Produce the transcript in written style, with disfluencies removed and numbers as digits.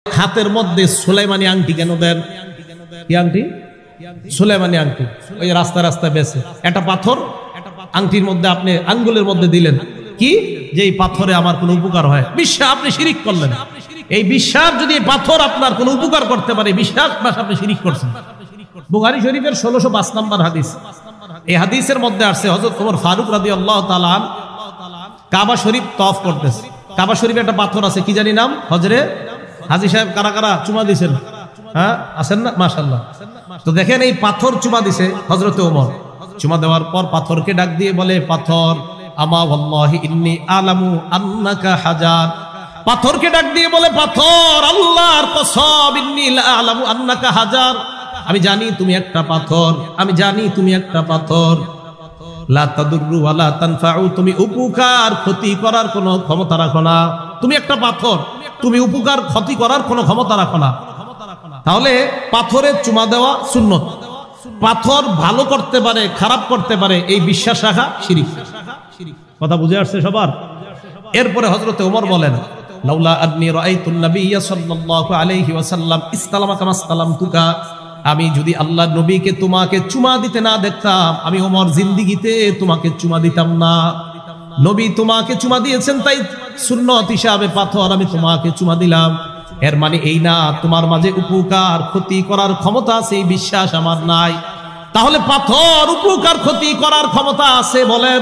হাতের মধ্যে সুলাইমানি আংটি কেন দেন? কি আংটি? সুলাইমানি আংটি। ওই রাস্তায় রাস্তায় বেছে একটা পাথর আংটির মধ্যে আপনি আঙ্গুলের মধ্যে দিলেন, কি যে এই পাথরে আমার কোনো উপকার হয়। বিশ্বাস, আপনি শিরিক করলেন। এই বিশ্বাস যদি পাথর আপনার কোনো উপকার করতে পারে, বিশ্বাস বাস আপনি শিরিক করছেন। বুখারী শরীফের 1605 নম্বর হাদিস। এই হাদিসের মধ্যে আসছে হযরত ওমর ফারুক রাদিয়াল্লাহু তাআলা কাবা শরীফ তওয়াফ করতেছে। কাবা শরীফে একটা পাথর আছে, কি জানি নাম? হজরে হাজী সাহেব কারা কারা চুমা দিয়েছেন? হ্যাঁ, আছেন না? মাশাআল্লাহ। তো দেখেন এই পাথর চুমা দিছে হযরত ওমর। চুমা দেওয়ার পর পাথরকে ডাক দিয়ে বলে, পাথর আমা ওয়াল্লাহি ইন্নী আলামু আন্নাকা হাজার। পাথরকে ডাক দিয়ে বলে, পাথর আল্লাহর কসম, ইন্নী লা আলামু আন্নাকা হাজার, আমি জানি তুমি একটা পাথর, আমি জানি তুমি একটা পাথর। লা তাদুররু ওয়া লা তানফাউ, তুমি উপকার ক্ষতি করার কোনো ক্ষমতা রাখো না। তুমি একটা পাথর, তুমি উপকার ক্ষতি করার কোনো ক্ষমতা রাখো না। তাহলে পাথরের চুমা দেওয়া সুন্নত। পাথর ভালো করতে পারে, খারাপ করতে পারে, এই বিশ্বাস রাখা শিরিক। কথা বুঝে আসছে সবার? এরপরে হযরত ওমর বলেন, লাউলা আন্নী রাআইতুন নাবিয়্য সাল্লাল্লাহু আলাইহি ওয়াসাল্লাম ইসতালামা কামা ইসতালামতুকা, আমি যদি আল্লাহর নবীকে তোমাকে চুমা দিতে না দেখতাম, আমি ওমর জিন্দেগিতে তোমাকে চুমা দিতাম না। নবী তোমাকে চুমা দিয়েছেন, তাই সুন্নত হিসাবে পাথর আমি তোমাকে চুমা দিলাম। এর মানে এই না তোমার মাঝে উপকার ক্ষতি করার ক্ষমতা আছে, এই বিশ্বাস আমার নাই। তাহলে পাথর উপকার ক্ষতি করার ক্ষমতা আছে বলেন?